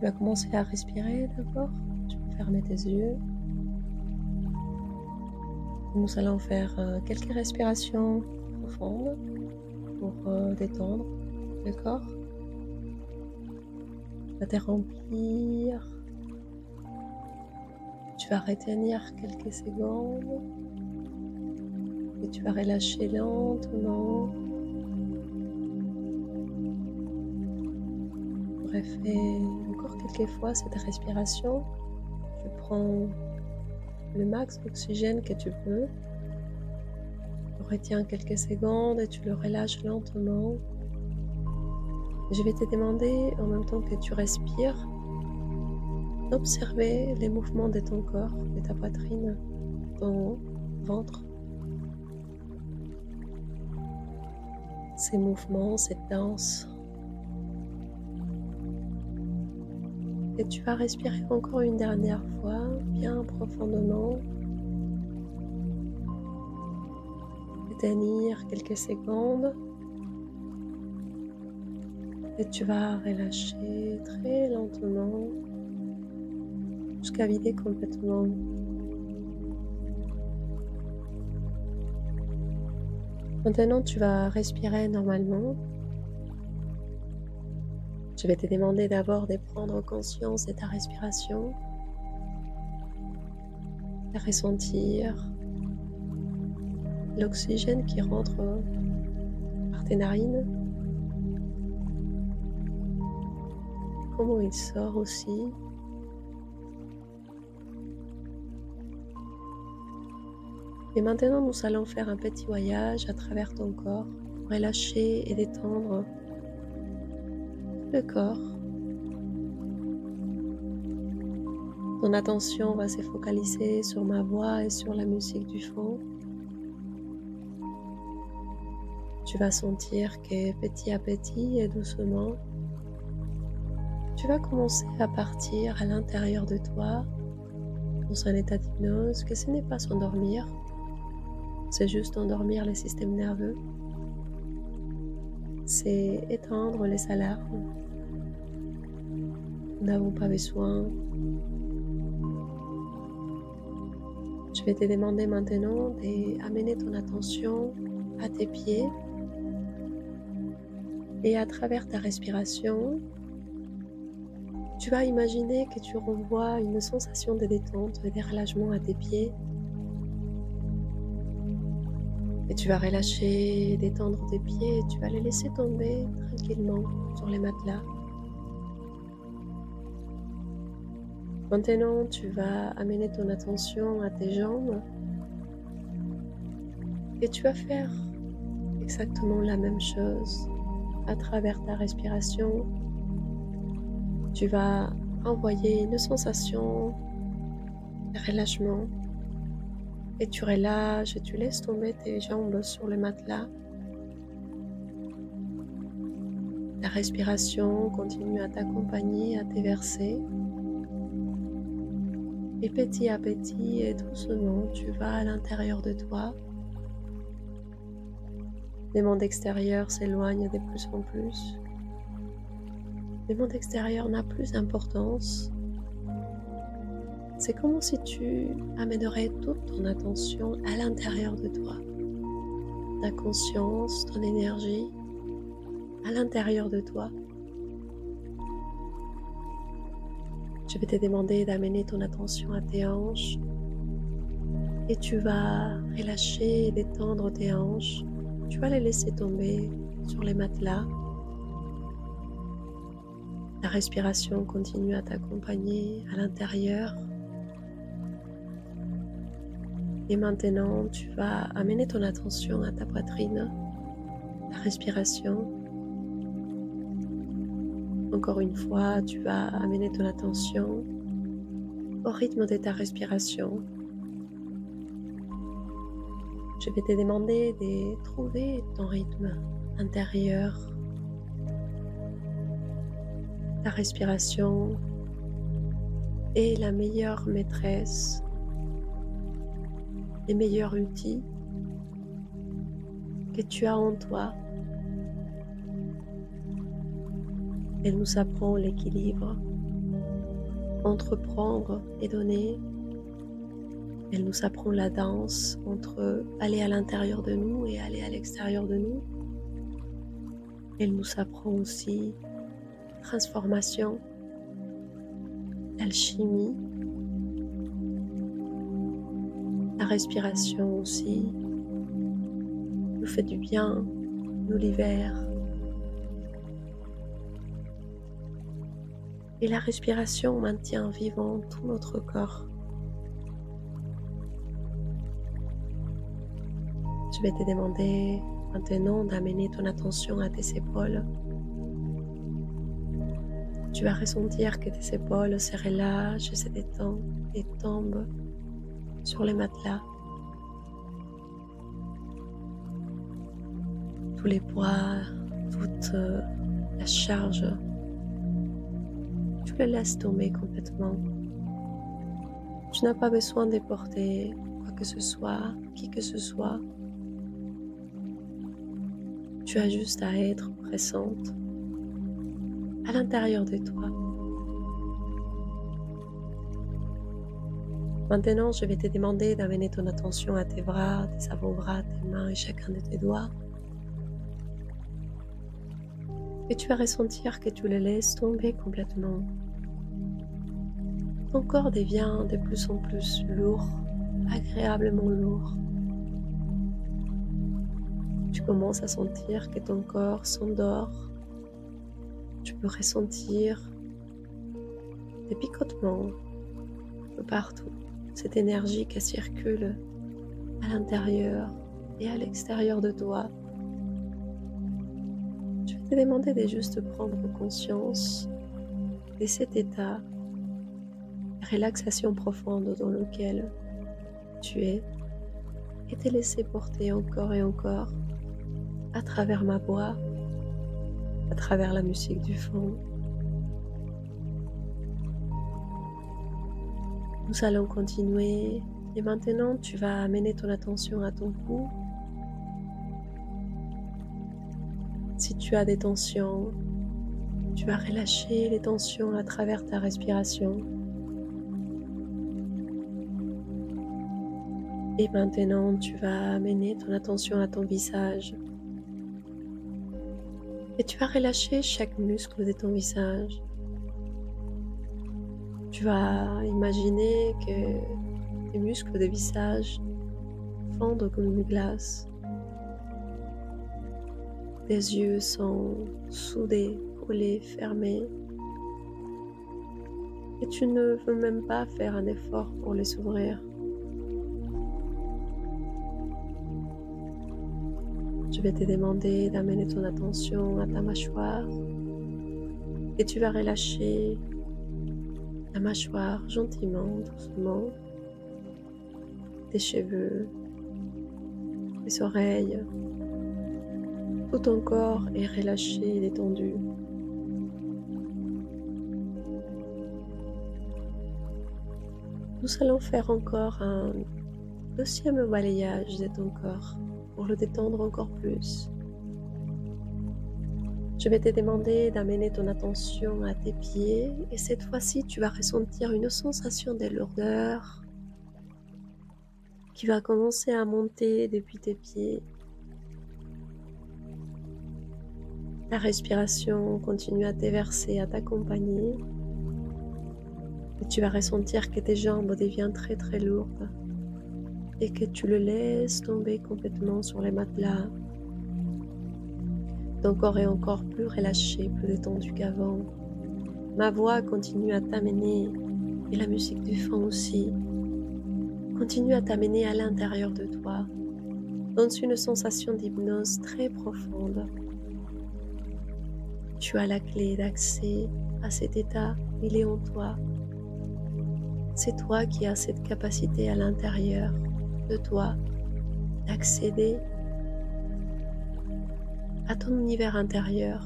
vas commencer à respirer d'abord. Tu peux fermer tes yeux. Nous allons faire quelques respirations profondes pour détendre le corps. Tu vas te remplir. Tu vas retenir quelques secondes et tu vas relâcher lentement. Refais encore quelques fois cette respiration. Tu prends le max d'oxygène que tu peux. Tu retiens quelques secondes et tu le relâches lentement. Je vais te demander, en même temps que tu respires, d'observer les mouvements de ton corps, de ta poitrine, ton ventre. Ces mouvements, cette danse. Et tu vas respirer encore une dernière fois, bien profondément. Tenir quelques secondes. Et tu vas relâcher très lentement jusqu'à vider complètement. Maintenant, tu vas respirer normalement. Je vais te demander d'abord de prendre conscience de ta respiration, de ressentir l'oxygène qui rentre par tes narines, comment il sort aussi. Et maintenant, nous allons faire un petit voyage à travers ton corps pour relâcher et détendre le corps. Ton attention va se focaliser sur ma voix et sur la musique du fond. Tu vas sentir que petit à petit et doucement, tu vas commencer à partir à l'intérieur de toi dans un état d'hypnose, que ce n'est pas s'endormir, c'est juste endormir le système nerveux. C'est éteindre les alarmes. Nous n'avons pas besoin. Je vais te demander maintenant d'amener ton attention à tes pieds et à travers ta respiration, tu vas imaginer que tu renvoies une sensation de détente et de relâchement à tes pieds. Et tu vas relâcher, détendre tes pieds et tu vas les laisser tomber tranquillement sur les matelas. Maintenant, tu vas amener ton attention à tes jambes et tu vas faire exactement la même chose à travers ta respiration. Tu vas envoyer une sensation de relâchement et tu relâches et tu laisses tomber tes jambes sur le matelas. La respiration continue à t'accompagner, à te verser. Et petit à petit et doucement, tu vas à l'intérieur de toi. Le monde extérieur s'éloigne de plus en plus. Le monde extérieur n'a plus d'importance. C'est comme si tu amènerais toute ton attention à l'intérieur de toi. Ta conscience, ton énergie, à l'intérieur de toi. Je vais te demander d'amener ton attention à tes hanches et tu vas relâcher et détendre tes hanches. Tu vas les laisser tomber sur les matelas. La respiration continue à t'accompagner à l'intérieur. Et maintenant, tu vas amener ton attention à ta poitrine, la respiration. Encore une fois, tu vas amener ton attention au rythme de ta respiration. Je vais te demander de trouver ton rythme intérieur. Ta respiration est la meilleure maîtresse, les meilleurs outils que tu as en toi. Elle nous apprend l'équilibre, entreprendre et donner. Elle nous apprend la danse entre aller à l'intérieur de nous et aller à l'extérieur de nous. Elle nous apprend aussi transformation, l'alchimie, la respiration aussi, nous fait du bien, nous libère. Et la respiration maintient vivant tout notre corps. Je vais te demander maintenant d'amener ton attention à tes épaules. Tu vas ressentir que tes épaules se relâchent, se détendent et tombent sur les matelas. Tous les poids, toute la charge, tu le laisses tomber complètement. Tu n'as pas besoin de porter quoi que ce soit, qui que ce soit. Tu as juste à être présente à l'intérieur de toi. Maintenant, je vais te demander d'amener ton attention à tes bras, tes avant-bras, tes mains et chacun de tes doigts. Et tu vas ressentir que tu le laisses tomber complètement. Ton corps devient de plus en plus lourd, agréablement lourd. Tu commences à sentir que ton corps s'endort. Tu peux ressentir des picotements un peu partout. Cette énergie qui circule à l'intérieur et à l'extérieur de toi. Je vais te demander de juste prendre conscience de cet état de relaxation profonde dans lequel tu es et te laisser porter encore et encore à travers ma voix, à travers la musique du fond. Nous allons continuer et maintenant tu vas amener ton attention à ton cou. Si tu as des tensions, tu vas relâcher les tensions à travers ta respiration. Et maintenant tu vas amener ton attention à ton visage. Et tu vas relâcher chaque muscle de ton visage. Tu vas imaginer que tes muscles de visage fondent comme une glace. Tes yeux sont soudés, collés, fermés. Et tu ne veux même pas faire un effort pour les ouvrir. Je vais te demander d'amener ton attention à ta mâchoire et tu vas relâcher la mâchoire gentiment, doucement, tes cheveux, tes oreilles, tout ton corps est relâché et détendu. Nous allons faire encore un deuxième balayage de ton corps pour le détendre encore plus. Je vais te demander d'amener ton attention à tes pieds et cette fois-ci tu vas ressentir une sensation de lourdeur qui va commencer à monter depuis tes pieds. La respiration continue à te verser, à t'accompagner et tu vas ressentir que tes jambes deviennent très très lourdes et que tu le laisses tomber complètement sur les matelas. Ton corps est encore plus relâché, plus détendu qu'avant. Ma voix continue à t'amener, et la musique du fond aussi, continue à t'amener à l'intérieur de toi, dans une sensation d'hypnose très profonde. Tu as la clé d'accès à cet état, il est en toi. C'est toi qui as cette capacité à l'intérieur de toi d'accéder à ton univers intérieur.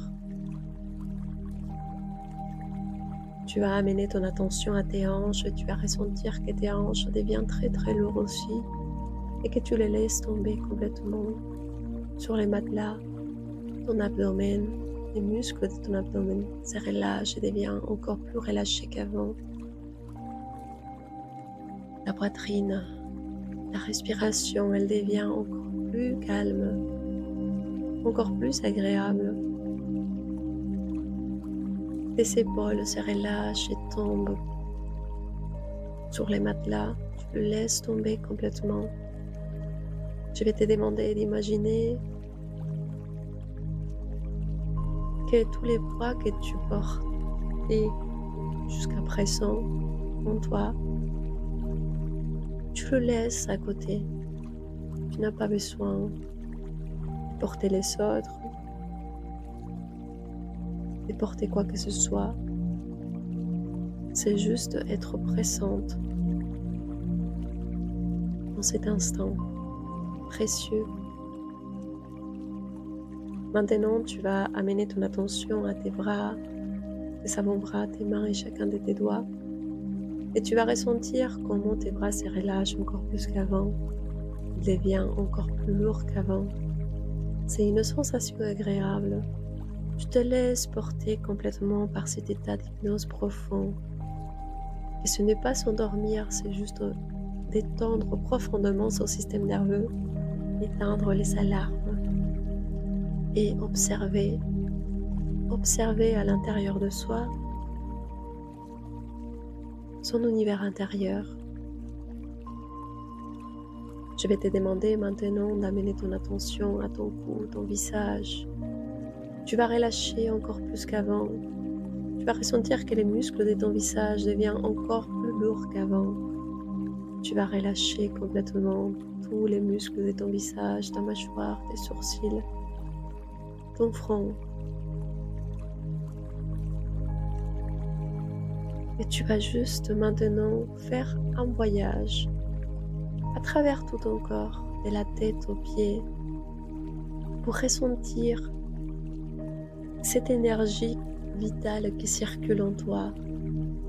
Tu vas amener ton attention à tes hanches et tu vas ressentir que tes hanches deviennent très très lourdes aussi et que tu les laisses tomber complètement sur les matelas. Ton abdomen, les muscles de ton abdomen se relâchent et deviennent encore plus relâchés qu'avant. la poitrine, la respiration, elle devient encore plus calme, encore plus agréable. Tes épaules se relâchent et tombent sur les matelas. Tu le laisses tomber complètement. Je vais te demander d'imaginer que tous les poids que tu portes jusqu'à présent en toi, tu le laisses à côté. Tu n'as pas besoin de porter les autres, de porter quoi que ce soit. C'est juste être présente dans cet instant précieux. Maintenant, tu vas amener ton attention à tes bras, tes avant-bras, tes mains et chacun de tes doigts. Et tu vas ressentir comment tes bras se relâchent encore plus qu'avant. Il devient encore plus lourd qu'avant. C'est une sensation agréable. Tu te laisses porter complètement par cet état d'hypnose profond. Et ce n'est pas s'endormir, c'est juste détendre profondément son système nerveux, éteindre les alarmes et observer à l'intérieur de soi son univers intérieur. Je vais te demander maintenant d'amener ton attention à ton cou, ton visage. Tu vas relâcher encore plus qu'avant. Tu vas ressentir que les muscles de ton visage deviennent encore plus lourds qu'avant. Tu vas relâcher complètement tous les muscles de ton visage, ta mâchoire, tes sourcils, ton front. Et tu vas juste maintenant faire un voyage à travers tout ton corps, de la tête aux pieds, pour ressentir cette énergie vitale qui circule en toi.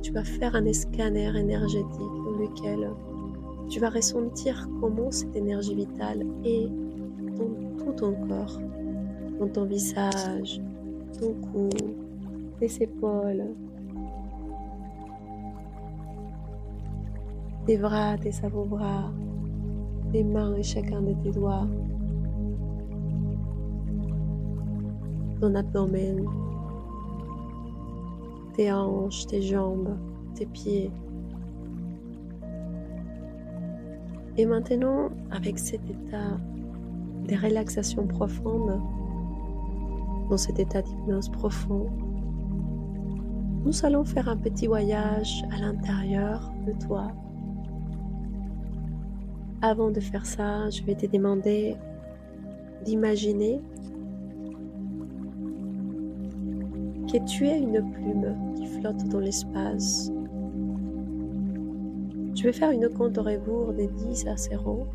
Tu vas faire un scanner énergétique dans lequel tu vas ressentir comment cette énergie vitale est dans tout ton corps, dans ton visage, ton cou, tes épaules, tes bras, tes avant-bras, tes mains et chacun de tes doigts, ton abdomen, tes hanches, tes jambes, tes pieds. Et maintenant, avec cet état de relaxation profonde, dans cet état d'hypnose profond, nous allons faire un petit voyage à l'intérieur de toi. Avant de faire ça, je vais te demander d'imaginer que tu es une plume qui flotte dans l'espace. Je vais faire une compte au rebours de 10 à 0.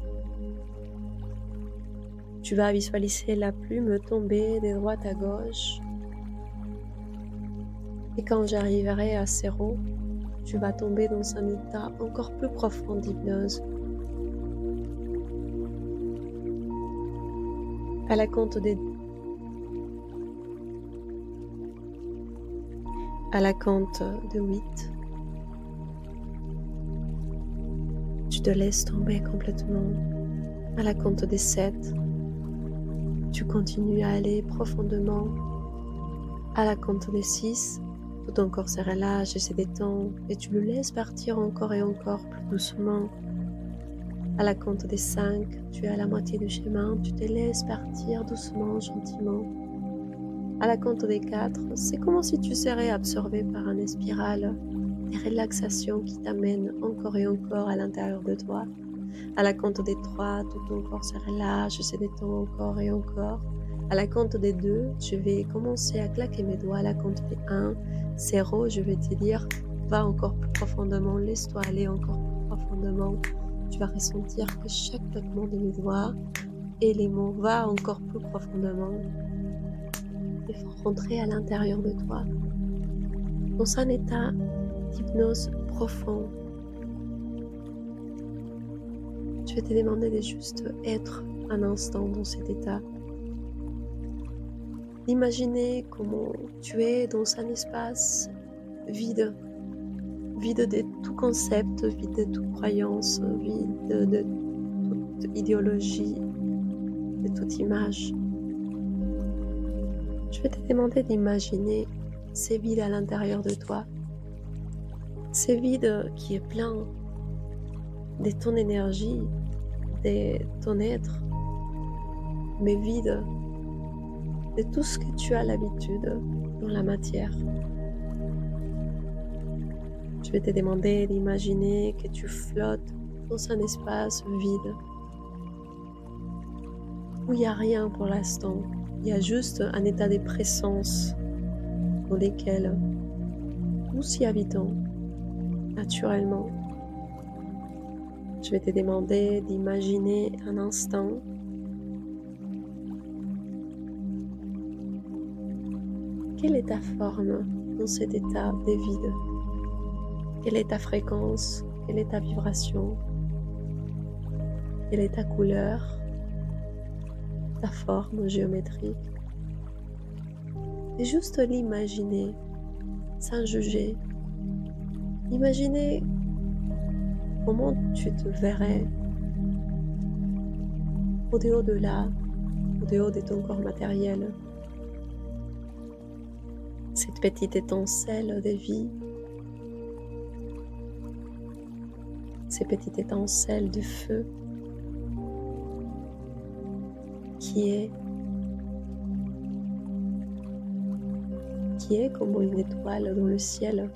Tu vas visualiser la plume tomber de droite à gauche. Et quand j'arriverai à 0, tu vas tomber dans un état encore plus profond d'hypnose. À la compte de 8, tu te laisses tomber complètement. À la compte de 7, tu continues à aller profondément. À la compte de 6, tout ton corps se relâche et se détend et tu le laisses partir encore et encore plus doucement. À la compte des 5, tu es à la moitié du chemin, tu te laisses partir doucement, gentiment. À la compte des 4, c'est comme si tu serais absorbé par une spirale de relaxation qui t'amène encore et encore à l'intérieur de toi. À la compte des 3, tout ton corps se relâche, se détend encore et encore. À la compte des 2, je vais commencer à claquer mes doigts. À la compte des 1, 0, je vais te dire, va encore plus profondément, laisse-toi aller encore plus profondément. Tu vas ressentir que chaque claquement de mes doigts et les mots va encore plus profondément et rentrer à l'intérieur de toi dans un état d'hypnose profond. Je vais te demander de juste être un instant dans cet état. D'imaginer comment tu es dans un espace vide de tout concept, vide de toute croyance, vide de toute idéologie, de toute image. Je vais te demander d'imaginer ces vides à l'intérieur de toi, ces vides qui est plein de ton énergie, de ton être, mais vide de tout ce que tu as l'habitude dans la matière. Je vais te demander d'imaginer que tu flottes dans un espace vide, où il n'y a rien pour l'instant. Il y a juste un état de présence dans lequel nous y habitons naturellement. Je vais te demander d'imaginer un instant quelle est ta forme dans cet état de vide. Quelle est ta fréquence? Quelle est ta vibration? Quelle est ta couleur? Ta forme géométrique? Et juste l'imaginer, sans juger. Imaginez comment tu te verrais au-dehors de là, au-dehors de ton corps matériel. Cette petite étincelle de vie, ces petites étincelles de feu qui est comme une étoile dans le ciel.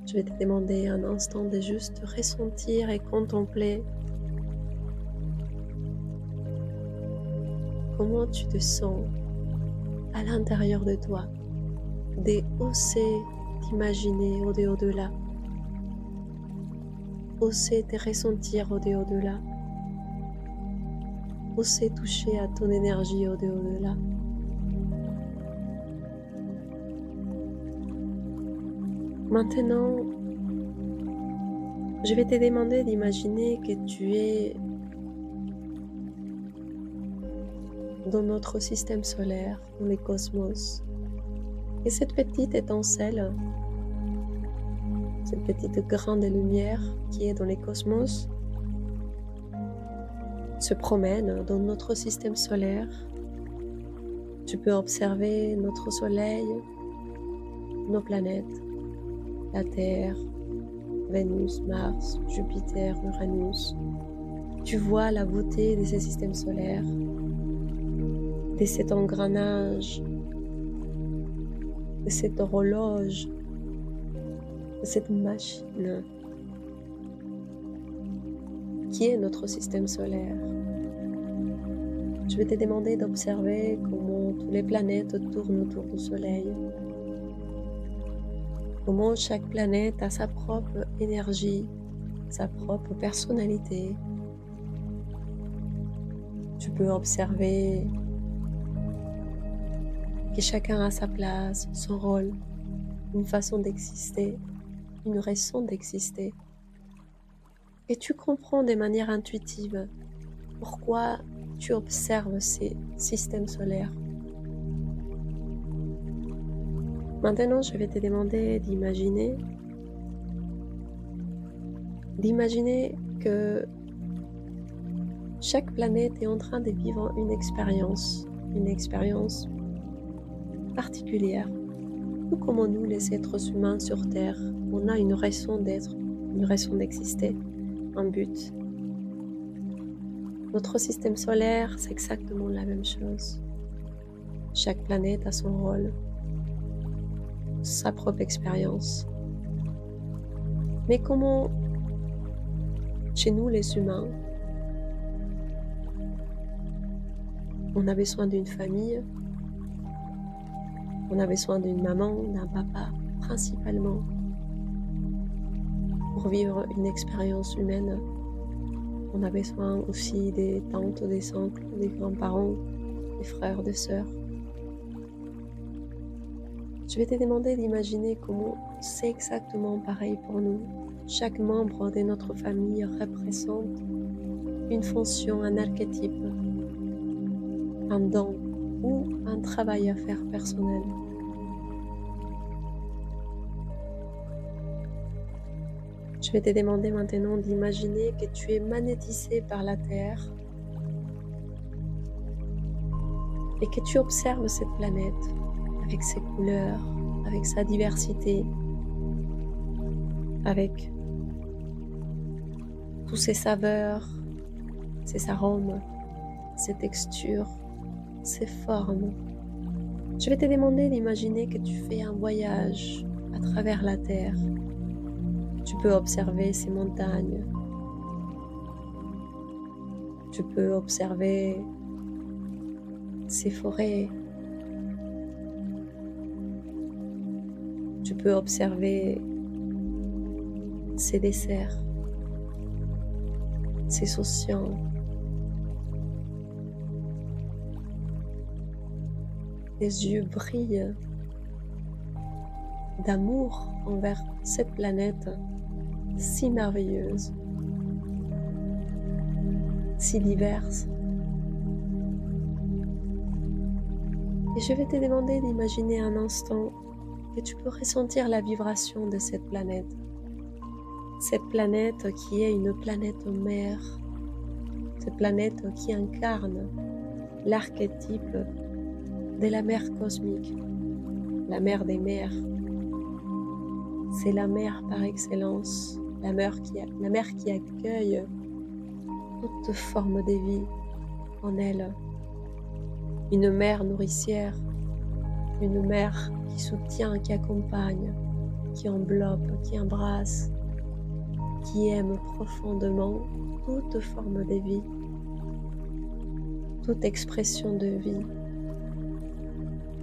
Je vais te demander un instant de juste ressentir et contempler comment tu te sens à l'intérieur de toi, d'oser t'imaginer au-dehors de là, oser te ressentir au-dehors de là, oser toucher à ton énergie au-dehors de là. Maintenant, je vais te demander d'imaginer que tu es dans notre système solaire, dans le cosmos. Et cette petite étincelle, cette petite grain de lumière qui est dans le cosmos, se promène dans notre système solaire. Tu peux observer notre soleil, nos planètes, la Terre, Vénus, Mars, Jupiter, Uranus. Tu vois la beauté de ces systèmes solaires, de cet engrenage, de cette horloge, de cette machine qui est notre système solaire. Je vais te demander d'observer comment toutes les planètes tournent autour du Soleil. Comment chaque planète a sa propre énergie, sa propre personnalité. Tu peux observer que chacun a sa place, son rôle, une façon d'exister, une raison d'exister. Et tu comprends de manière intuitive pourquoi tu observes ces systèmes solaires. Maintenant, je vais te demander d'imaginer que chaque planète est en train de vivre une expérience particulière. Tout comme nous, les êtres humains sur Terre, on a une raison d'être, une raison d'exister, un but. Notre système solaire, c'est exactement la même chose. Chaque planète a son rôle, sa propre expérience. Mais comment, chez nous les humains, on a besoin d'une famille, on a besoin d'une maman, d'un papa, principalement, pour vivre une expérience humaine. On a besoin aussi des tantes, des oncles, des grands-parents, des frères, des sœurs. Je vais te demander d'imaginer comment c'est exactement pareil pour nous. Chaque membre de notre famille représente une fonction, un archétype, un don ou un travail à faire personnel. Je vais te demander maintenant d'imaginer que tu es magnétisé par la Terre et que tu observes cette planète avec ses couleurs, avec sa diversité, avec tous ses saveurs, ses arômes, ses textures, ses formes. Je vais te demander d'imaginer que tu fais un voyage à travers la Terre. Tu peux observer ces montagnes. Tu peux observer ces forêts. Tu peux observer ces déserts, ces océans. Tes yeux brillent d'amour envers cette planète si merveilleuse, si diverse. Et je vais te demander d'imaginer un instant que tu peux ressentir la vibration de cette planète. Cette planète qui est une planète mère, cette planète qui incarne l'archétype de la mère cosmique, la mère des mères. C'est la mère par excellence, la mère qui accueille toute forme de vie en elle. Une mère nourricière, une mère qui soutient, qui accompagne, qui enveloppe, qui embrasse, qui aime profondément toute forme de vie, toute expression de vie.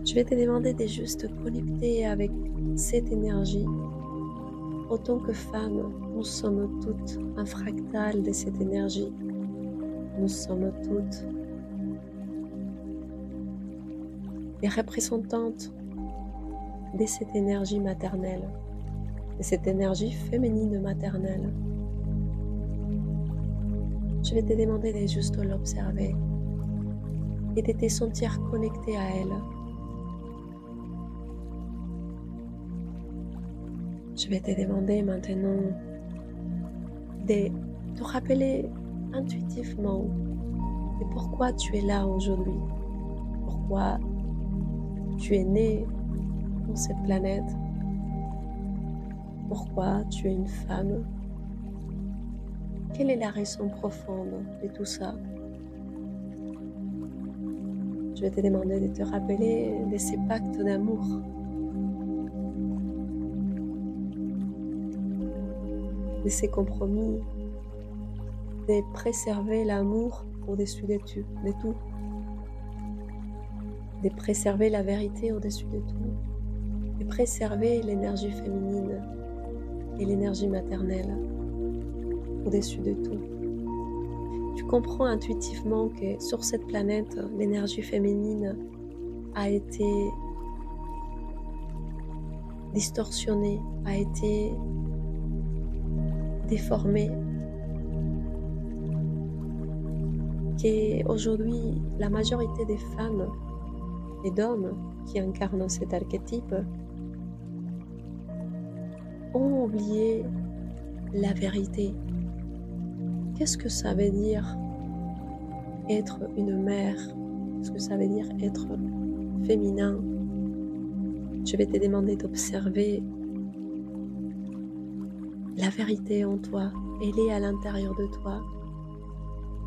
Je vais te demander de juste connecter avec cette énergie. Autant que femmes, nous sommes toutes un fractal de cette énergie. Nous sommes toutes les représentantes de cette énergie maternelle, de cette énergie féminine maternelle. Je vais te demander de juste l'observer et de te sentir connecté à elle. Je vais te demander maintenant de te rappeler intuitivement de pourquoi tu es là aujourd'hui, pourquoi tu es né dans cette planète, pourquoi tu es une femme, quelle est la raison profonde de tout ça. Je vais te demander de te rappeler de ces pactes d'amour. De ces compromis, de préserver l'amour au-dessus de tout, de préserver la vérité au-dessus de tout, de préserver l'énergie féminine et l'énergie maternelle au-dessus de tout. Tu comprends intuitivement que sur cette planète, l'énergie féminine a été distorsionnée, a été déformée, qu'aujourd'hui la majorité des femmes et d'hommes qui incarnent cet archétype ont oublié la vérité. Qu'est-ce que ça veut dire être une mère? Qu'est-ce que ça veut dire être féminin? Je vais te demander d'observer la vérité en toi. Elle est à l'intérieur de toi.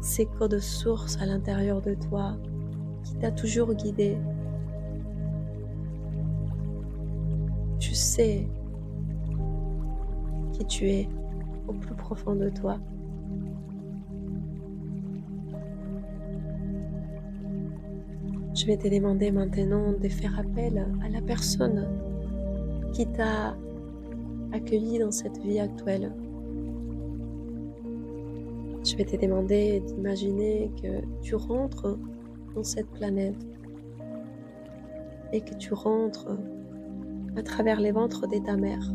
Ces codes sources à l'intérieur de toi qui t'a toujours guidé. Tu sais qui tu es au plus profond de toi. Je vais te demander maintenant de faire appel à la personne qui t'a accueilli dans cette vie actuelle. Je vais te demander d'imaginer que tu rentres dans cette planète et que tu rentres à travers les ventres de ta mère.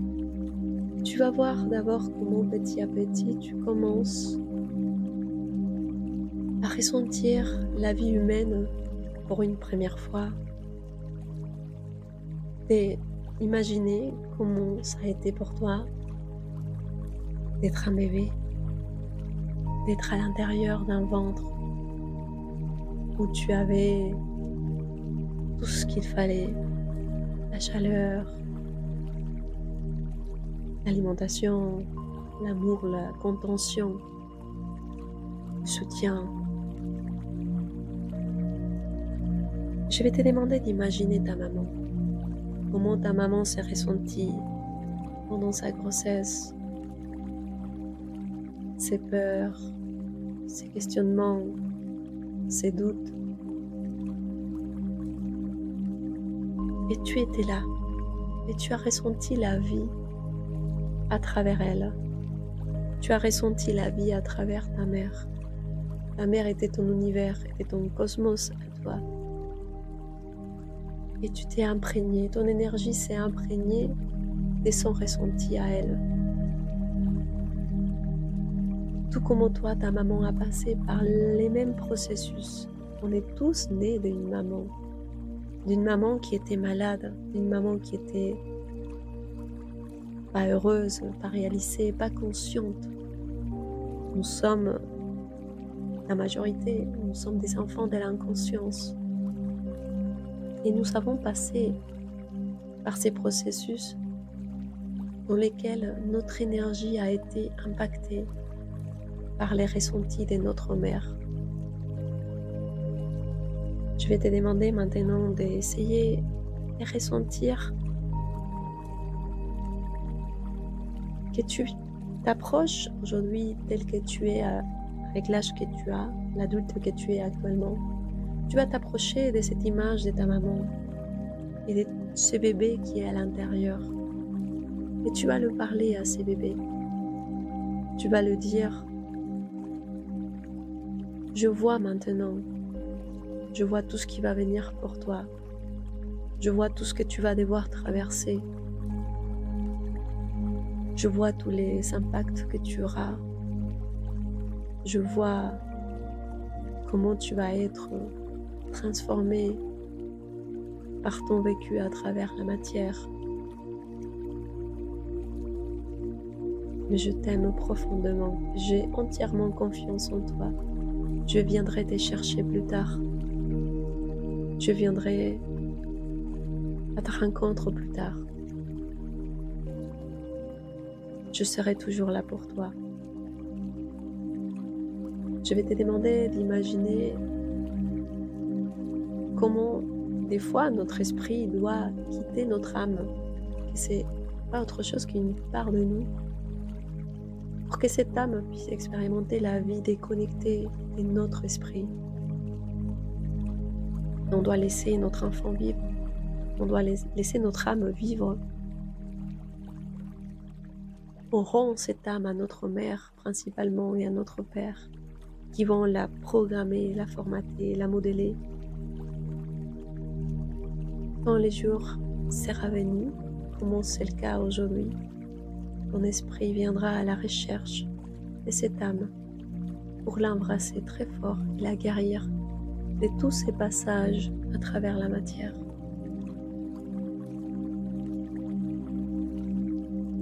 Tu vas voir d'abord comment petit à petit tu commences à ressentir la vie humaine pour une première fois. Et imaginer comment ça a été pour toi d'être un bébé, d'être à l'intérieur d'un ventre où tu avais tout ce qu'il fallait, la chaleur, l'alimentation, l'amour, la contention, le soutien. Je vais te demander d'imaginer ta maman. Comment ta maman s'est ressentie pendant sa grossesse, ses peurs, ses questionnements, ses doutes. Et tu étais là, et tu as ressenti la vie à travers elle. Tu as ressenti la vie à travers ta mère. Ta mère était ton univers, était ton cosmos à toi. Et tu t'es imprégné, ton énergie s'est imprégnée de son ressenti à elle. Tout comme toi, ta maman a passé par les mêmes processus. On est tous nés d'une maman qui était malade, d'une maman qui était pas heureuse, pas réalisée, pas consciente. Nous sommes, la majorité, nous sommes des enfants de l'inconscience. Et nous avons passé par ces processus dans lesquels notre énergie a été impactée par les ressentis de notre mère. Je vais te demander maintenant d'essayer de ressentir que tu t'approches aujourd'hui tel que tu es avec l'âge que tu as, l'adulte que tu es actuellement. Tu vas t'approcher de cette image de ta maman et de ce bébé qui est à l'intérieur. Et tu vas le parler à ce bébé. Tu vas le dire: je vois maintenant, je vois tout ce qui va venir pour toi. Je vois tout ce que tu vas devoir traverser. Je vois tous les impacts que tu auras. Je vois comment tu vas être transformé par ton vécu à travers la matière. Mais je t'aime profondément. J'ai entièrement confiance en toi. Je viendrai te chercher plus tard. Je viendrai à ta rencontre plus tard. Je serai toujours là pour toi. Je vais te demander d'imaginer comment des fois notre esprit doit quitter notre âme, que c'est pas autre chose qu'une part de nous, pour que cette âme puisse expérimenter la vie déconnectée de notre esprit. On doit laisser notre enfant vivre, on doit laisser notre âme vivre. On rend cette âme à notre mère principalement et à notre père, qui vont la programmer, la formater, la modeler. Quand les jours sera venu, comme c'est le cas aujourd'hui, ton esprit viendra à la recherche de cette âme pour l'embrasser très fort et la guérir de tous ces passages à travers la matière.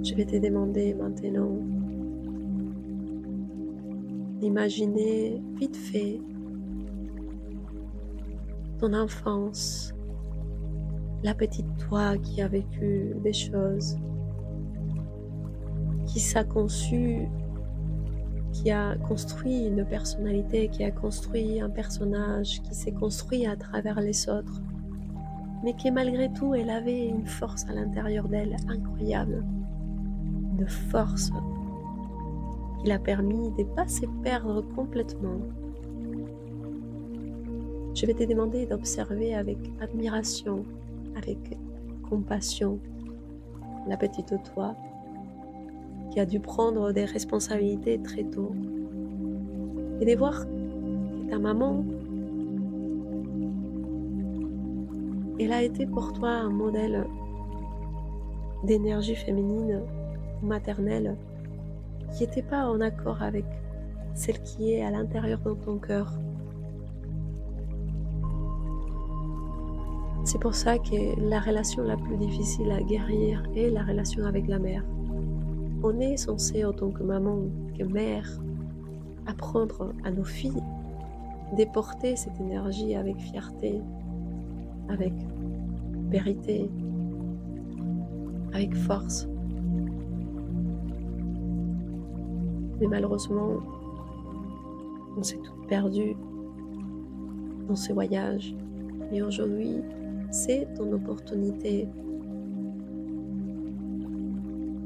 Je vais te demander maintenant d'imaginer vite fait ton enfance, la petite toi qui a vécu des choses, qui s'est conçu, qui a construit une personnalité, qui a construit un personnage, qui s'est construit à travers les autres, mais qui malgré tout, elle avait une force à l'intérieur d'elle incroyable, une force qui l'a permis de ne pas se perdre complètement. Je vais te demander d'observer avec admiration, avec compassion, la petite toi qui a dû prendre des responsabilités très tôt et de voir que ta maman, elle a été pour toi un modèle d'énergie féminine ou maternelle qui n'était pas en accord avec celle qui est à l'intérieur de ton cœur. C'est pour ça que la relation la plus difficile à guérir est la relation avec la mère. on est censé, en tant que maman, que mère, apprendre à nos filles déporter cette énergie avec fierté, avec vérité, avec force. Mais malheureusement, on s'est toutes perdues dans ces voyages. Et aujourd'hui, c'est ton opportunité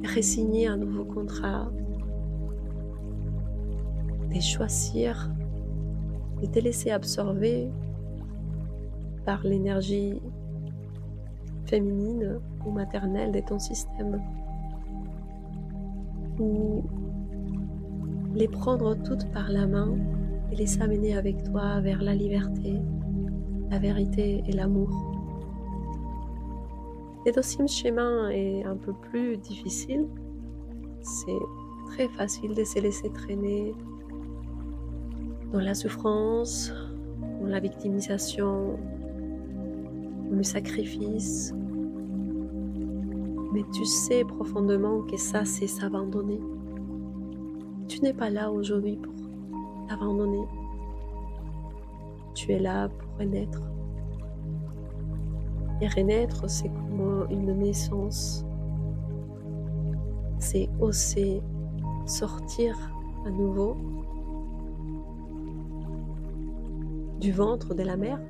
de re-signer un nouveau contrat, de choisir, de te laisser absorber par l'énergie féminine ou maternelle de ton système, ou les prendre toutes par la main et les amener avec toi vers la liberté, la vérité et l'amour. Le deuxième chemin est un peu plus difficile. C'est très facile de se laisser traîner dans la souffrance, dans la victimisation, dans le sacrifice. Mais tu sais profondément que ça, c'est s'abandonner. Tu n'es pas là aujourd'hui pour t'abandonner. Tu es là pour renaître. Et renaître, c'est comme une naissance. C'est oser sortir à nouveau du ventre de la mère.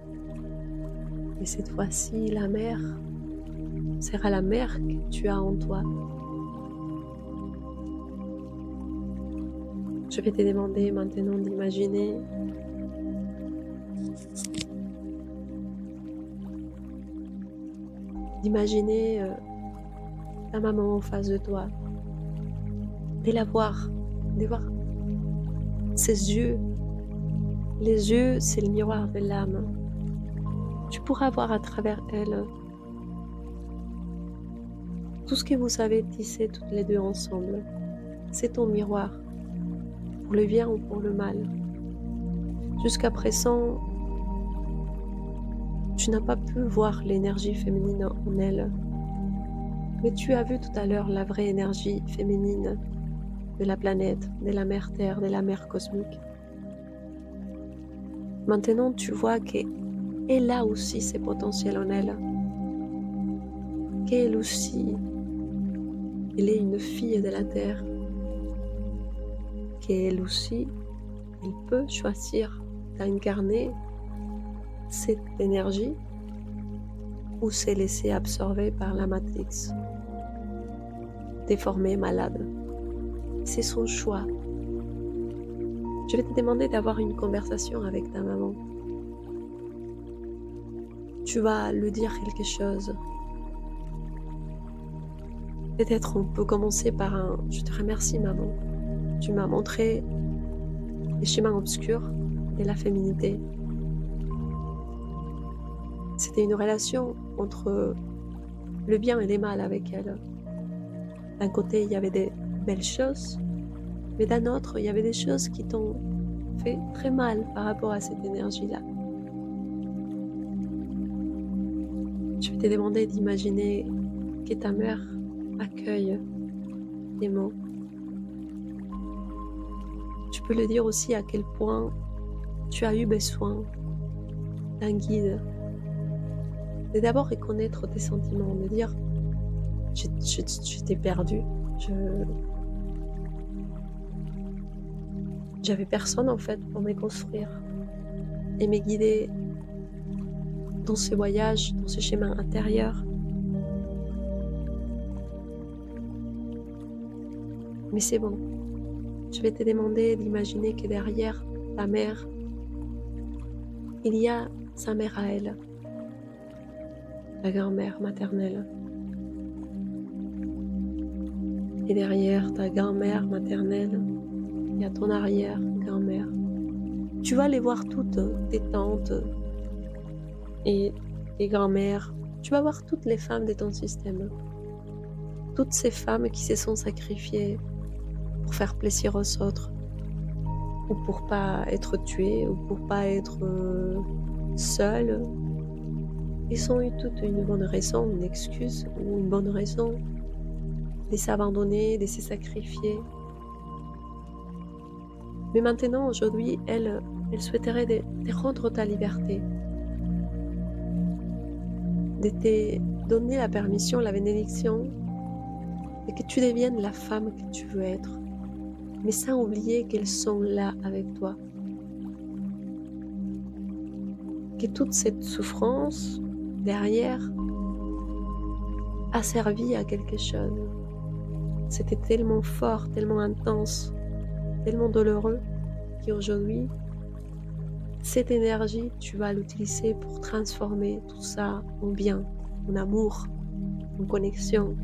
Et cette fois-ci, la mère sera la mère que tu as en toi. Je vais te demander maintenant d'imaginer ta maman en face de toi, de la voir, de voir ses yeux. Les yeux, c'est le miroir de l'âme. Tu pourras voir à travers elle tout ce que vous avez tissé toutes les deux ensemble. C'est ton miroir, pour le bien ou pour le mal. Jusqu'à présent, tu n'as pas pu voir l'énergie féminine en elle. Mais tu as vu tout à l'heure la vraie énergie féminine de la planète, de la mère Terre, de la mère cosmique. Maintenant, tu vois qu'elle a aussi ses potentiels en elle. Qu'elle aussi, elle est une fille de la Terre. Qu'elle aussi, elle peut choisir d'incarner cette énergie ou se laisser absorber par la matrix, déformée, malade. C'est son choix. Je vais te demander d'avoir une conversation avec ta maman. Tu vas lui dire quelque chose. Peut-être on peut commencer par un « Je te remercie maman, tu m'as montré les chemins obscurs de la féminité ». C'était une relation entre le bien et le mal avec elle. D'un côté, il y avait des belles choses, mais d'un autre, il y avait des choses qui t'ont fait très mal par rapport à cette énergie-là. Je vais te demander d'imaginer que ta mère accueille tes mots. Tu peux lui dire aussi à quel point tu as eu besoin d'un guide. De d'abord reconnaître tes sentiments, de dire je t'ai perdu, j'avais personne en fait pour me construire et me guider dans ce voyage, dans ce chemin intérieur. Mais c'est bon, je vais te demander d'imaginer que derrière ta mère, il y a sa mère à elle, ta grand-mère maternelle. Et derrière ta grand-mère maternelle, il y a ton arrière-grand-mère. Tu vas les voir toutes, tes tantes et tes grand-mères. Tu vas voir toutes les femmes de ton système. Toutes ces femmes qui se sont sacrifiées pour faire plaisir aux autres, ou pour pas être tuées, ou pour pas être seules. Ils ont eu toute une bonne raison, une excuse ou une bonne raison de s'abandonner, de se sacrifier. Mais maintenant, aujourd'hui, elle souhaiterait de rendre ta liberté, de te donner la permission, la bénédiction, de que tu deviennes la femme que tu veux être, mais sans oublier qu'elles sont là avec toi. Que toute cette souffrance derrière a servi à quelque chose. C'était tellement fort, tellement intense, tellement douloureux qu'aujourd'hui, cette énergie, tu vas l'utiliser pour transformer tout ça en bien, en amour, en connexion.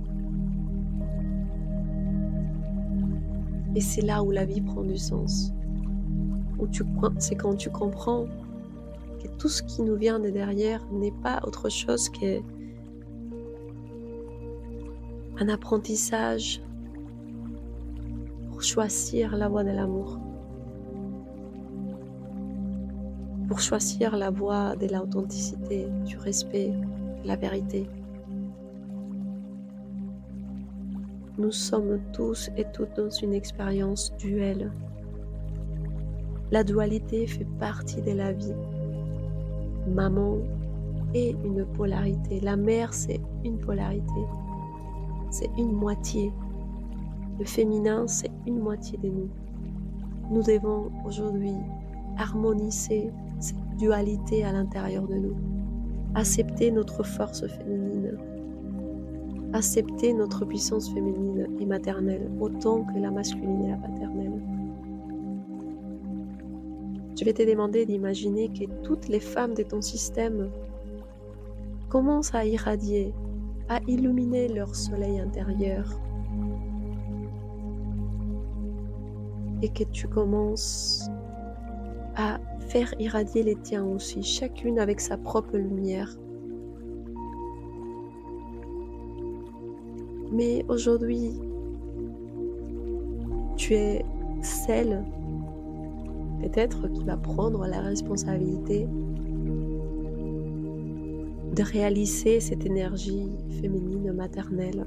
Et c'est là où la vie prend du sens. C'est quand tu comprends que tout ce qui nous vient de derrière n'est pas autre chose qu'un apprentissage pour choisir la voie de l'amour, pour choisir la voie de l'authenticité, du respect, de la vérité. Nous sommes tous et toutes dans une expérience duelle. La dualité fait partie de la vie. Maman est une polarité. La mère, c'est une polarité. C'est une moitié. Le féminin, c'est une moitié de nous. Nous devons aujourd'hui harmoniser cette dualité à l'intérieur de nous. Accepter notre force féminine. Accepter notre puissance féminine et maternelle autant que la masculine et la paternelle. Je vais te demander d'imaginer que toutes les femmes de ton système commencent à irradier, à illuminer leur soleil intérieur et que tu commences à faire irradier les tiens aussi, chacune avec sa propre lumière. Mais aujourd'hui, tu es celle, peut-être, qui va prendre la responsabilité de réaliser cette énergie féminine maternelle.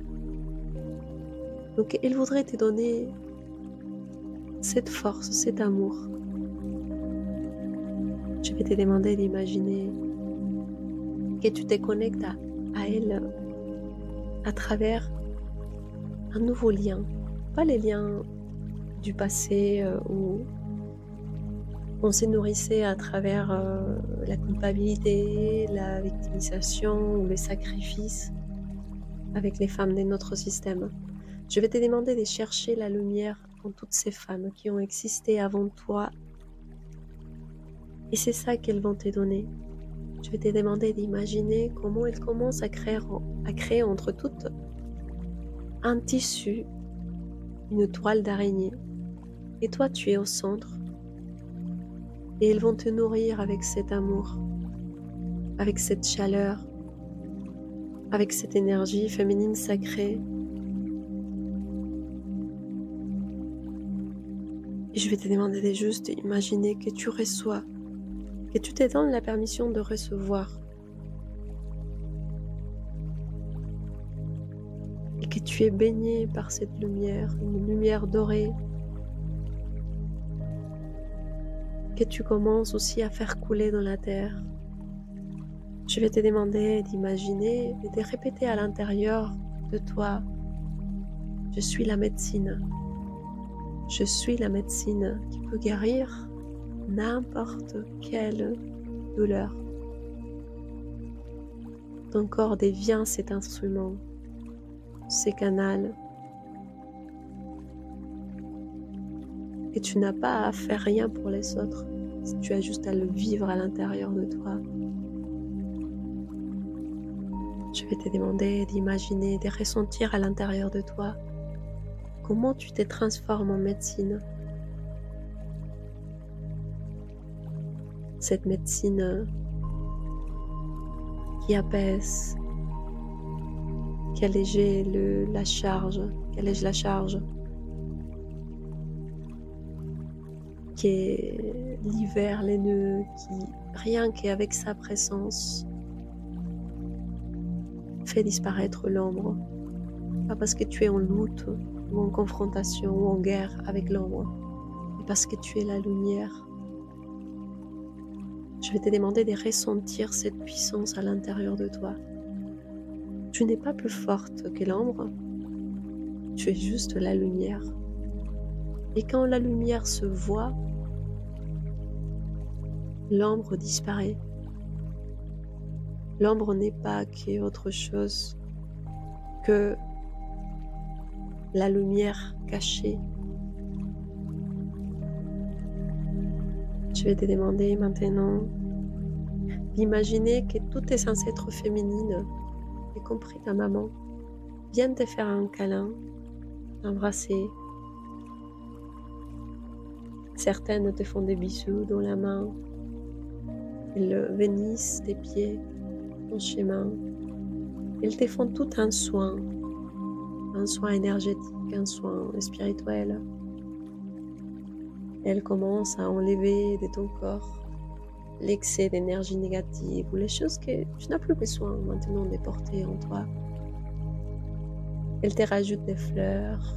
Donc, elle voudrait te donner cette force, cet amour. Je vais te demander d'imaginer que tu te connectes à elle à travers un nouveau lien, pas les liens du passé où on se nourrissait à travers la culpabilité, la victimisation ou les sacrifices avec les femmes de notre système. Je vais te demander de chercher la lumière en toutes ces femmes qui ont existé avant toi et c'est ça qu'elles vont te donner. Je vais te demander d'imaginer comment elles commencent à créer entre toutes un tissu, une toile d'araignée. Et toi, tu es au centre. Et elles vont te nourrir avec cet amour, avec cette chaleur, avec cette énergie féminine sacrée. Et je vais te demander de juste imaginer que tu reçois, que tu te donnes la permission de recevoir. Et que tu es baigné par cette lumière, une lumière dorée, que tu commences aussi à faire couler dans la terre. Je vais te demander d'imaginer et de répéter à l'intérieur de toi, je suis la médecine. Je suis la médecine qui peut guérir n'importe quelle douleur. Ton corps devient cet instrument, ces canaux. Et tu n'as pas à faire rien pour les autres. Tu as juste à le vivre à l'intérieur de toi. Je vais te demander d'imaginer, de ressentir à l'intérieur de toi comment tu te transformes en médecine. Cette médecine qui apaise, qui allège la charge, qui libère les nœuds, qui, rien qu'avec sa présence, fait disparaître l'ombre. pas parce que tu es en lutte ou en confrontation ou en guerre avec l'ombre, mais parce que tu es la lumière. Je vais te demander de ressentir cette puissance à l'intérieur de toi. Tu n'es pas plus forte que l'ombre, tu es juste la lumière. Et quand la lumière se voit, l'ombre disparaît. L'ombre n'est pas qu'autre chose que la lumière cachée. Je vais te demander maintenant d'imaginer que tous tes ancêtres féminines, y compris ta maman, viennent te faire un câlin, t'embrasser. Certaines te font des bisous dans la main. Elles bénissent tes pieds, ton chemin. Elles te font tout un soin énergétique, un soin spirituel. Elles commencent à enlever de ton corps l'excès d'énergie négative ou les choses que tu n'as plus besoin maintenant de porter en toi. Elles te rajoutent des fleurs.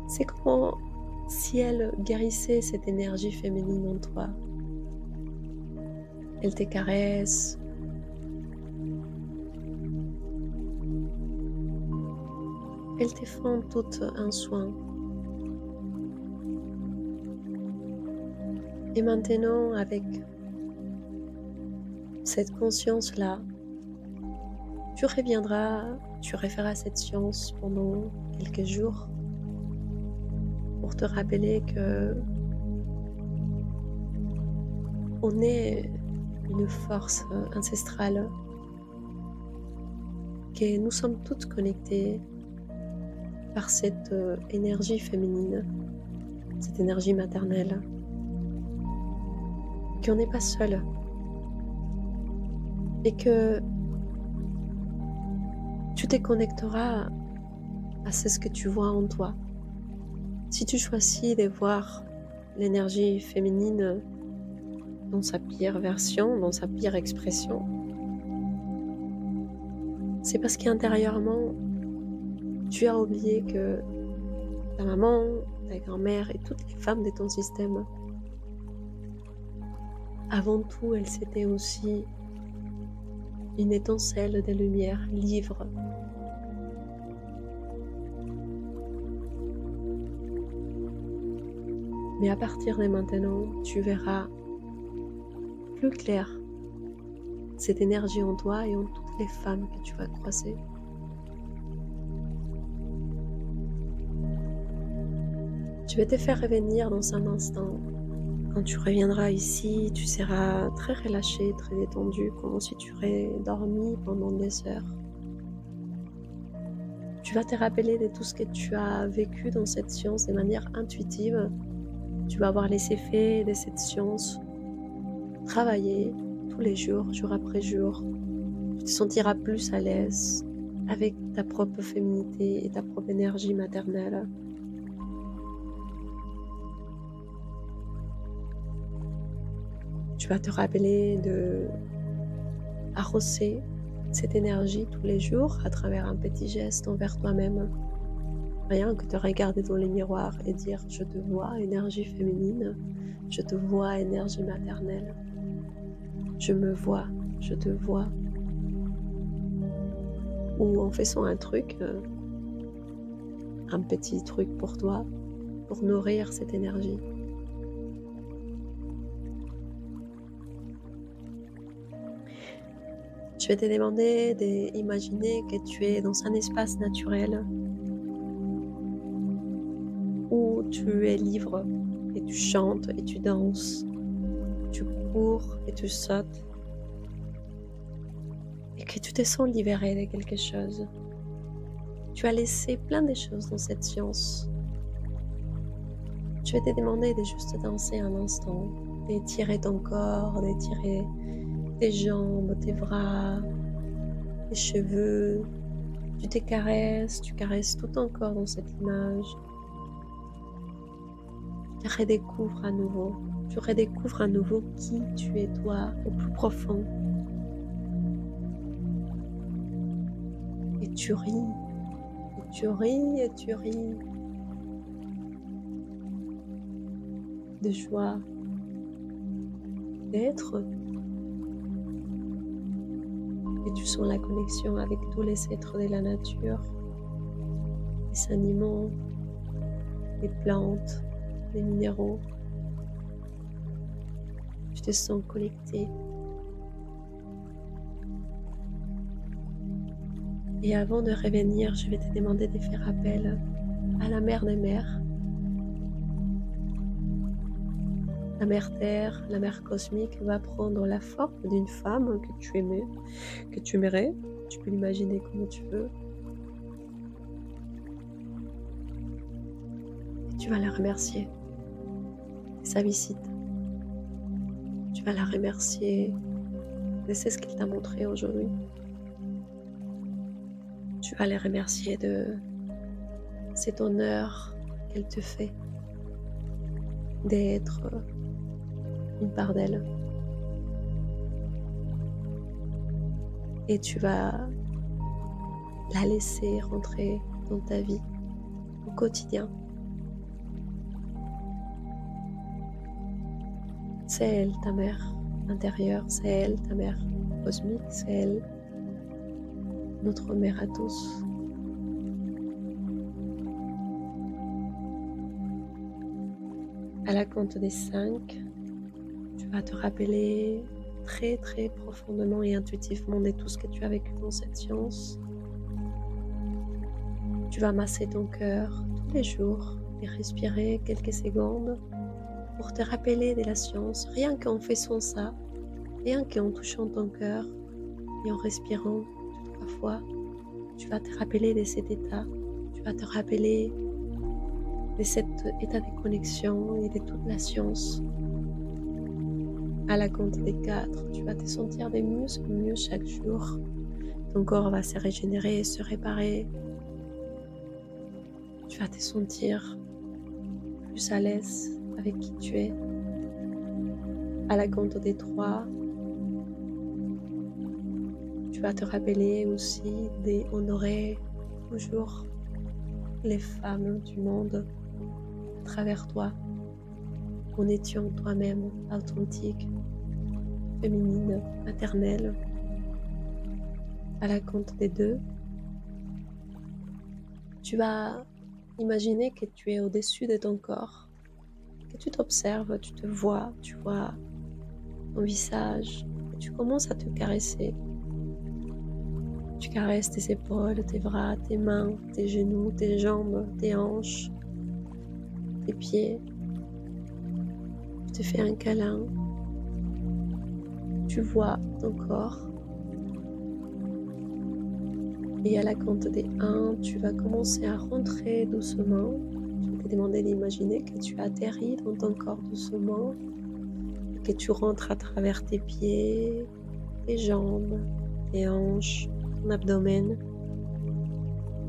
C'est comme si elles guérissaient cette énergie féminine en toi. Elles te caressent. Elles te font tout un soin. Et maintenant, avec cette conscience-là, tu referas cette science pendant quelques jours pour te rappeler que on est une force ancestrale, que nous sommes toutes connectées par cette énergie féminine, cette énergie maternelle, qu'on n'est pas seul et que tu te connecteras à ce que tu vois en toi. Si tu choisis de voir l'énergie féminine dans sa pire version, dans sa pire expression, c'est parce qu'intérieurement, tu as oublié que ta maman, ta grand-mère et toutes les femmes de ton système, avant tout, elles étaient aussi une étincelle de lumière libre. Mais à partir de maintenant, tu verras plus clair cette énergie en toi et en toutes les femmes que tu vas croiser. Je vais te faire revenir dans un instant. Quand tu reviendras ici, tu seras très relâché, très détendu, comme si tu aurais dormi pendant des heures. Tu vas te rappeler de tout ce que tu as vécu dans cette science de manière intuitive. Tu vas voir les effets de cette science travailler tous les jours, jour après jour. Tu te sentiras plus à l'aise avec ta propre féminité et ta propre énergie maternelle. Tu vas te rappeler de arroser cette énergie tous les jours à travers un petit geste envers toi-même. Rien que te regarder dans les miroirs et dire « je te vois, énergie féminine, je te vois, énergie maternelle, je me vois, je te vois ». Ou en faisant un truc, un petit truc pour toi, pour nourrir cette énergie. Je vais te demander d'imaginer que tu es dans un espace naturel où tu es libre et tu chantes et tu danses, tu cours et tu sautes et que tu te sens libéré de quelque chose. Tu as laissé plein de choses dans cette science. Je vais te demander de juste danser un instant, d'étirer ton corps, d'étirer tes jambes, tes bras, tes cheveux. Tu te caresses, tu caresses tout ton corps dans cette image. Tu te redécouvres à nouveau. Tu redécouvres à nouveau qui tu es toi au plus profond. Et tu ris, et tu ris, et tu ris de joie d'être. Et tu sens la connexion avec tous les êtres de la nature, les animaux, les plantes, les minéraux. Tu te sens connecté. Et avant de revenir, je vais te demander de faire appel à la mère des mères, la mère Terre, la mère cosmique va prendre la forme d'une femme que tu aimais, que tu aimerais. Tu peux l'imaginer comme tu veux. Et tu vas la remercier de sa visite. Tu vas la remercier de ce qu'elle t'a montré aujourd'hui. Tu vas la remercier de cet honneur qu'elle te fait d'être une part d'elle. Et tu vas la laisser rentrer dans ta vie au quotidien. C'est elle, ta mère intérieure, c'est elle, ta mère cosmique, c'est elle, notre mère à tous. À la compte des 5, tu vas te rappeler très très profondément et intuitivement de tout ce que tu as vécu dans cette science. Tu vas masser ton cœur tous les jours et respirer quelques secondes pour te rappeler de la science, rien qu'en faisant ça, rien qu'en touchant ton cœur et en respirant 2-3 fois, tu vas te rappeler de cet état, tu vas te rappeler de cet état de connexion et de toute la science. À la compte des 4, tu vas te sentir de mieux en mieux chaque jour. Ton corps va se régénérer et se réparer. Tu vas te sentir plus à l'aise avec qui tu es. À la compte des 3, tu vas te rappeler aussi d'honorer toujours les femmes du monde à travers toi, en étant toi-même authentique, féminine, maternelle. À la compte des 2, tu vas imaginer que tu es au-dessus de ton corps, que tu t'observes, tu te vois, tu vois ton visage, et tu commences à te caresser. Tu caresses tes épaules, tes bras, tes mains, tes genoux, tes jambes, tes hanches, tes pieds. Tu te fais un câlin. Tu vois ton corps. Et à la compte des 1, tu vas commencer à rentrer doucement. Je vais te demander d'imaginer que tu atterris dans ton corps doucement et que tu rentres à travers tes pieds, tes jambes, tes hanches, ton abdomen,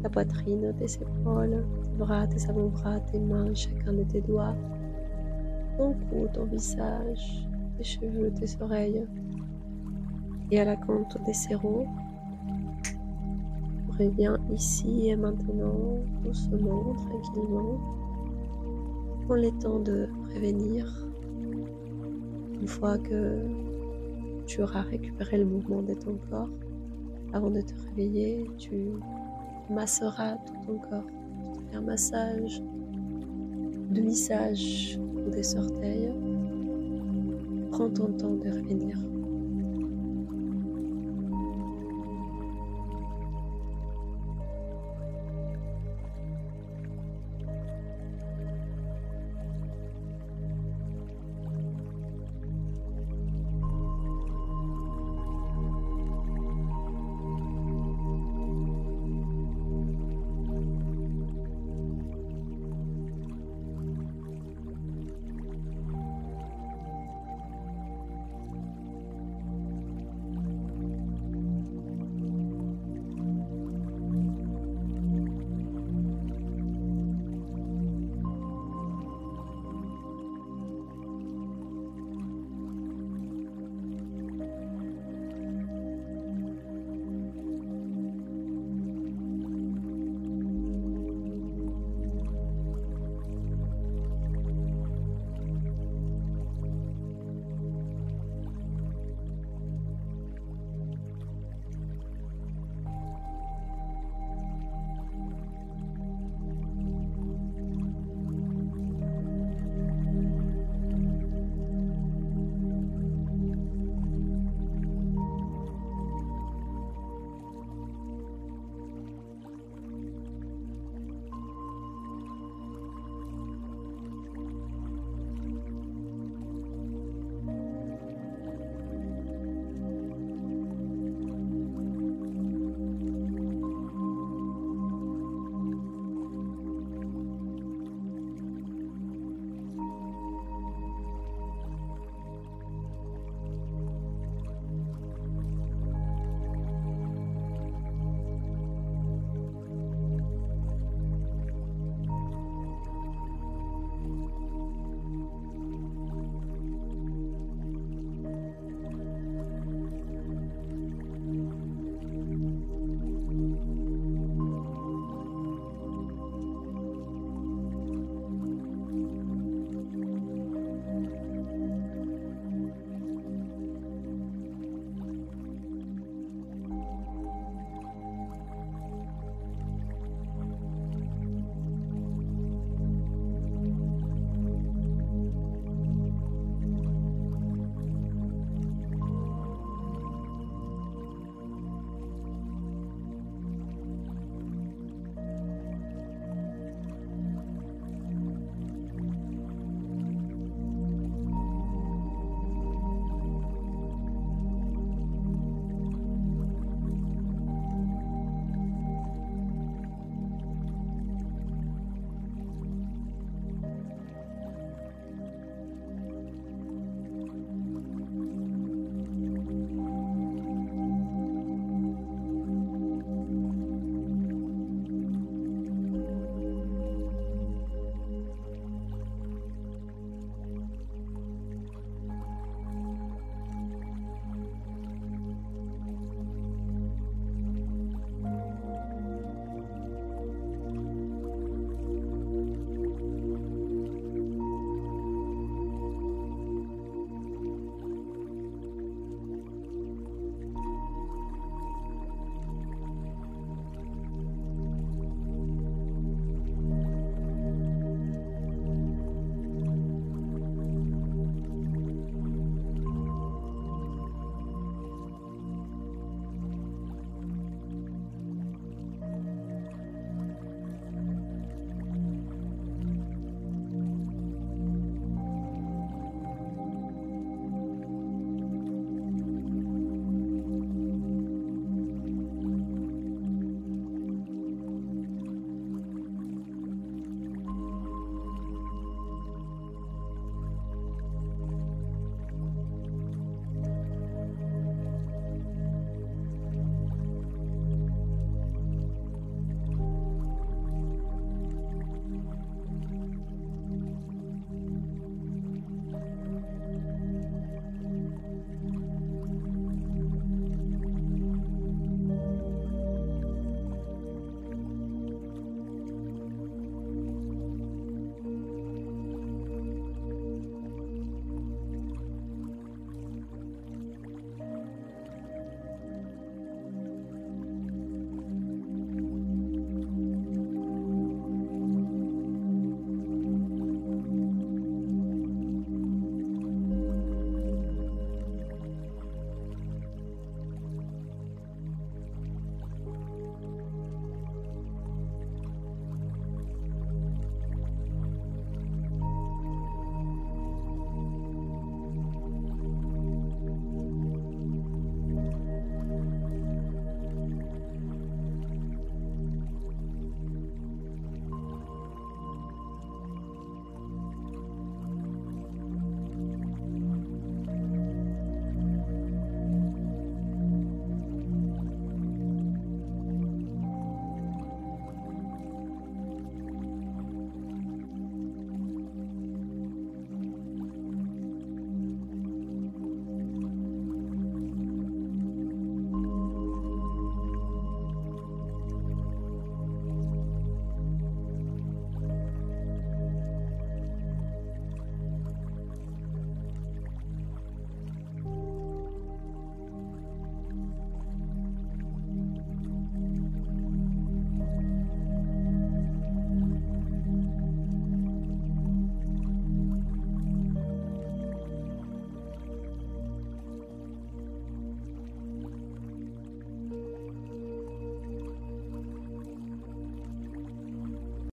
ta poitrine, tes épaules, tes bras, tes avant-bras, tes mains, chacun de tes doigts, ton cou, ton visage, tes cheveux, tes oreilles. Et à la compte des 0, reviens ici et maintenant, doucement, tranquillement. Prends le temps de revenir. Une fois que tu auras récupéré le mouvement de ton corps, avant de te réveiller, tu masseras tout ton corps. Tu te fais un massage du visage ou des orteils. Prends ton temps de revenir.